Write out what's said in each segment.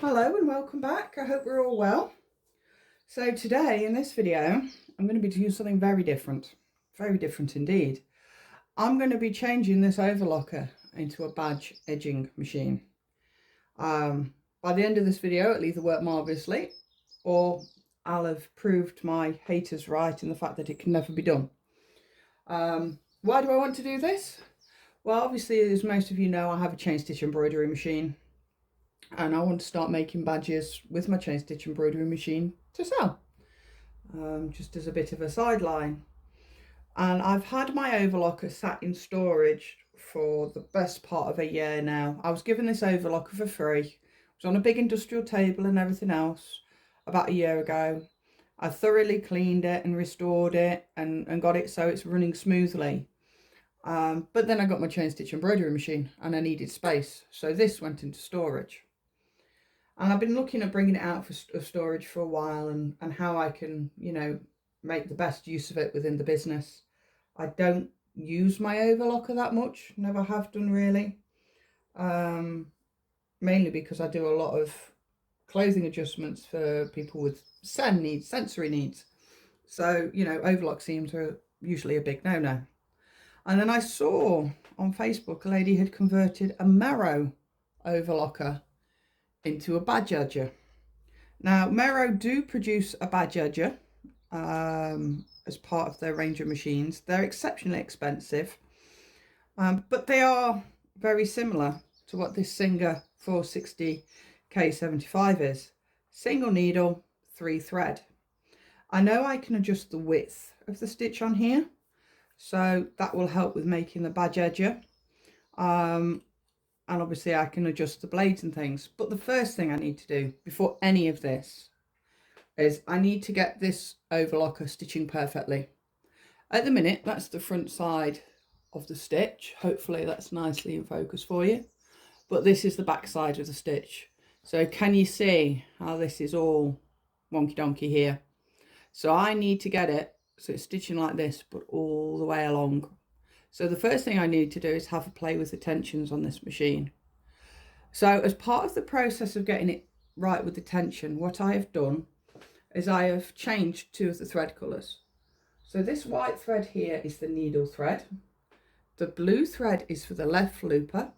Hello and welcome back. I hope we're all well. So today in this video, I'm going to be doing something very different indeed. I'm going to be changing this overlocker into a badge edging machine. By the end of this video, it'll either work marvellously or I'll have proved my haters right in the fact that it can never be done. Why do I want to do this? Well, obviously, as most of you know, I have a chain stitch embroidery machine. And I want to start making badges with my chain stitch embroidery machine to sell, just as a bit of a sideline. And I've had my overlocker sat in storage for the best part of a year now. I was given this overlocker for free. It was on a big industrial table and everything else about a year ago. I thoroughly cleaned it and restored it and got it so it's running smoothly. But then I got my chain stitch embroidery machine and I needed space, so this went into storage. And I've been looking at bringing it out of storage for a while and how I can, make the best use of it within the business. I don't use my overlocker that much, never have done really. Mainly because I do a lot of clothing adjustments for people with sensory needs. So, overlock seams are usually a big no-no. And then I saw on Facebook a lady had converted a Mero overlocker into a badge edger. Now, Mero do produce a badge edger as part of their range of machines. They're exceptionally expensive, but they are very similar to what this Singer 460 K75 is. Single needle, 3 thread. I know I can adjust the width of the stitch on here, so that will help with making the badge edger. And obviously I can adjust the blades and things. But the first thing I need to do before any of this is I need to get this overlocker stitching perfectly. At the minute, that's the front side of the stitch. Hopefully that's nicely in focus for you. But this is the back side of the stitch. So can you see how this is all wonky donkey here? So I need to get it so it's stitching like this, but all the way along. So the first thing I need to do is have a play with the tensions on this machine. So as part of the process of getting it right with the tension, what I have done is I have changed 2 of the thread colours. So this white thread here is the needle thread. The blue thread is for the left looper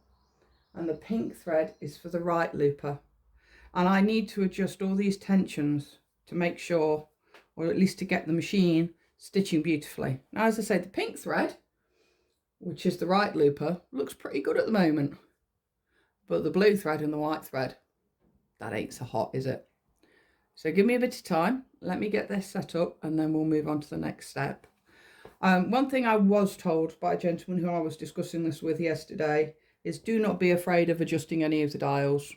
and the pink thread is for the right looper. And I need to adjust all these tensions to make sure, or at least to get the machine stitching beautifully. Now, as I said, the pink thread, which is the right looper, looks pretty good at the moment. But the blue thread and the white thread, that ain't so hot, is it? So give me a bit of time. Let me get this set up and then we'll move on to the next step. One thing I was told by a gentleman who I was discussing this with yesterday is do not be afraid of adjusting any of the dials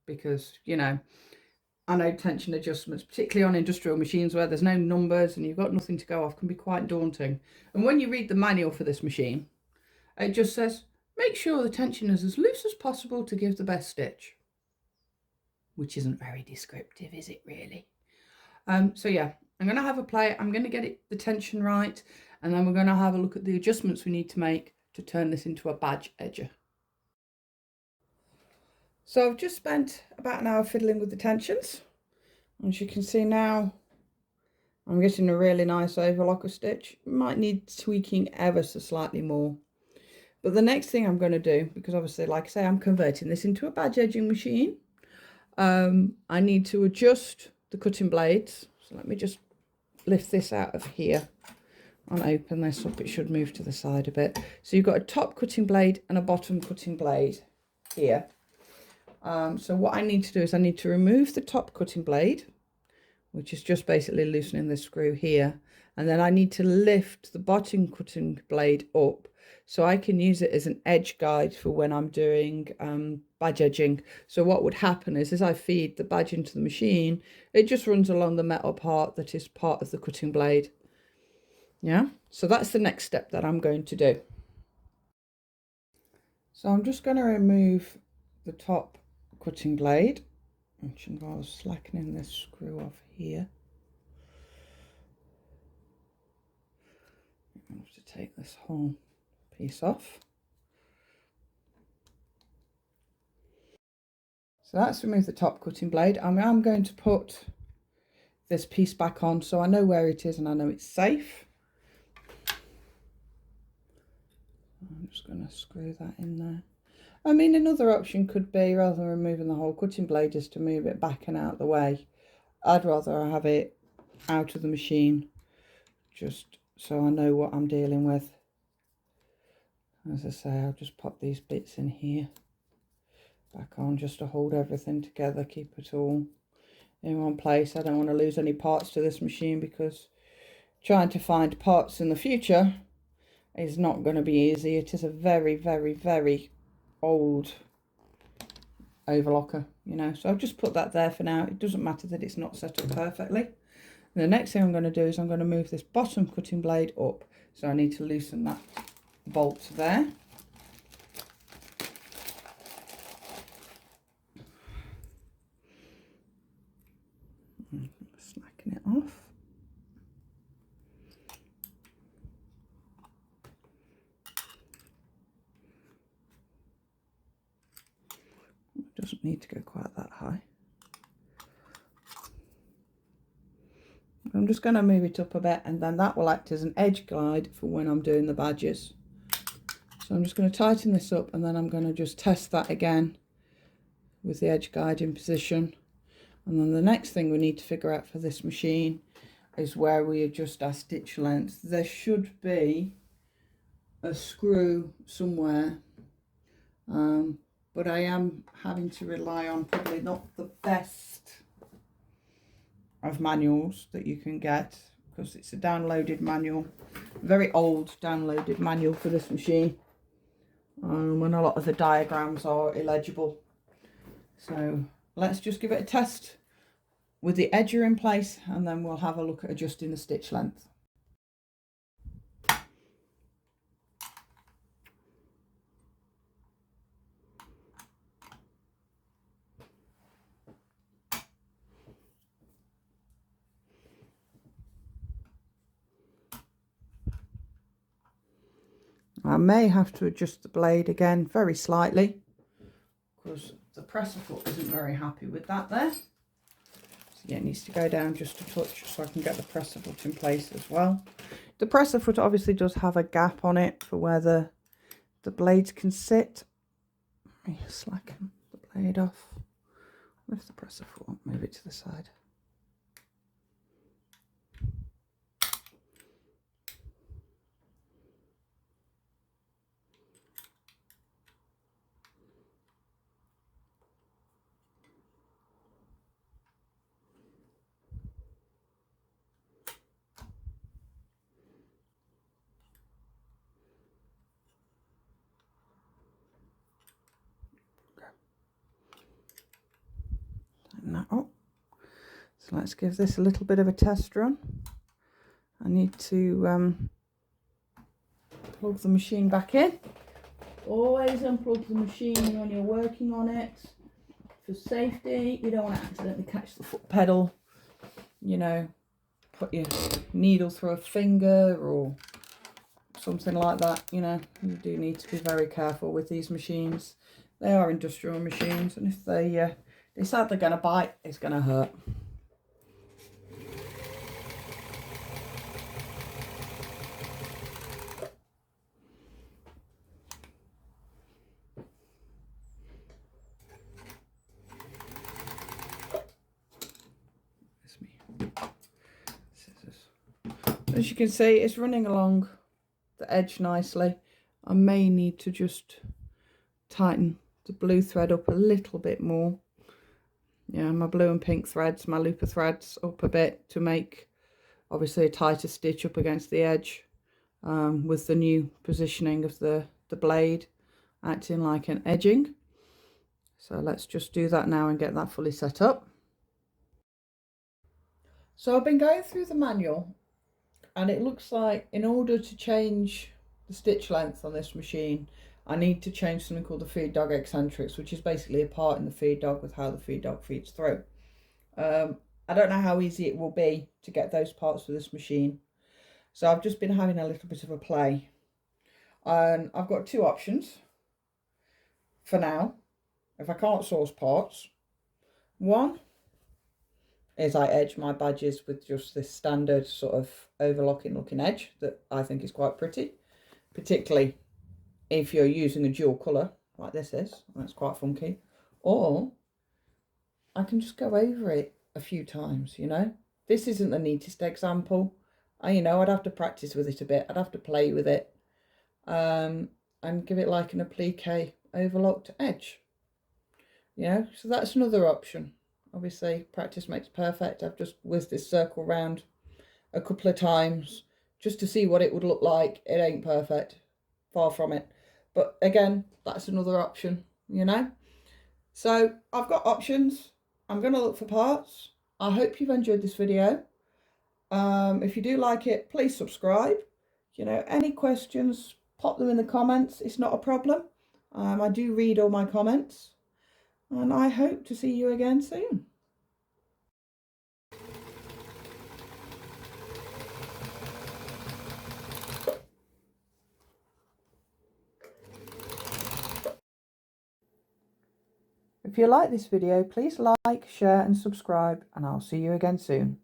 because, I know tension adjustments, particularly on industrial machines where there's no numbers and you've got nothing to go off, can be quite daunting. And when you read the manual for this machine, it just says, make sure the tension is as loose as possible to give the best stitch. Which isn't very descriptive, is it really? So yeah, I'm going to have a play. I'm going to get the tension right. And then we're going to have a look at the adjustments we need to make to turn this into a badge edger. So I've just spent about an hour fiddling with the tensions. As you can see now, I'm getting a really nice overlocker stitch. Might need tweaking ever so slightly more. But the next thing I'm going to do, because obviously, like I say, I'm converting this into a badge edging machine. I need to adjust the cutting blades. So let me just lift this out of here and open this up. It should move to the side a bit. So you've got a top cutting blade and a bottom cutting blade here. So what I need to do is I need to remove the top cutting blade, which is just basically loosening this screw here. And then I need to lift the bottom cutting blade up so I can use it as an edge guide for when I'm doing badge edging. So what would happen is as I feed the badge into the machine, it just runs along the metal part that is part of the cutting blade. Yeah, so that's the next step that I'm going to do. So I'm just going to remove the top cutting blade, which involves slackening this screw off here. I have to take this whole piece off. So that's removed the top cutting blade. I'm going to put this piece back on so I know where it is and I know it's safe. I'm just going to screw that in there. I mean, another option could be, rather than removing the whole cutting blade, just to move it back and out of the way. I'd rather have it out of the machine, just so I know what I'm dealing with. As I say, I'll just pop these bits in here, back on, just to hold everything together, keep it all in one place. I don't want to lose any parts to this machine, because trying to find parts in the future is not going to be easy. It is a very, very, very old overlocker, you know, so I'll just put that there for now. It doesn't matter that it's not set up perfectly. And the next thing I'm going to do is I'm going to move this bottom cutting blade up, so I need to loosen that bolt there. Snacking it off. It doesn't need to go quite that high. I'm just going to move it up a bit, and then that will act as an edge guide for when I'm doing the badges. So I'm just going to tighten this up, and then I'm going to just test that again with the edge guide in position. And then the next thing we need to figure out for this machine is where we adjust our stitch length. There should be a screw somewhere, but I am having to rely on probably not the best of manuals that you can get, because it's a downloaded manual, very old downloaded manual for this machine, and a lot of the diagrams are illegible. So let's just give it a test with the edger in place, and then we'll have a look at adjusting the stitch length. I may have to adjust the blade again very slightly, because the presser foot isn't very happy with that there. So yeah, it needs to go down just a touch so I can get the presser foot in place as well. The presser foot obviously does have a gap on it for where the blades can sit. Let me slacken the blade off. Lift the presser foot up, move it to the side. That up. So let's give this a little bit of a test run. I need to plug the machine back in. Always unplug the machine when you're working on it for safety. You don't want to accidentally catch the foot pedal, you know, put your needle through a finger or something like that. You know, you do need to be very careful with these machines. They are industrial machines, and if they decide they're going to bite, it's going to hurt. Scissors. As you can see, it's running along the edge nicely. I may need to just tighten the blue thread up a little bit more. Yeah, my blue and pink threads, my looper threads up a bit to make obviously a tighter stitch up against the edge, with the new positioning of the blade acting like an edging. So let's just do that now and get that fully set up. So I've been going through the manual, and it looks like in order to change the stitch length on this machine, I need to change something called the feed dog eccentrics, which is basically a part in the feed dog with how the feed dog feeds through. I don't know how easy it will be to get those parts for this machine, so I've just been having a little bit of a play, and I've got two options for now. If I can't source parts, One is I edge my badges with just this standard sort of overlocking looking edge that I think is quite pretty, particularly if you're using a dual colour like this is. That's quite funky. Or I can just go over it a few times, you know. This isn't the neatest example. You know, I'd have to practice with it a bit. I'd have to play with it and give it like an applique overlocked edge. You know, so that's another option. Obviously, practice makes perfect. I've just whizzed this circle round a couple of times just to see what it would look like. It ain't perfect, far from it. But again, that's another option, you know. So I've got options. I'm going to look for parts. I hope you've enjoyed this video. If you do like it, please subscribe. You know, any questions, pop them in the comments. It's not a problem. I do read all my comments. And I hope to see you again soon. If you like this video, please like, share and subscribe, and I'll see you again soon.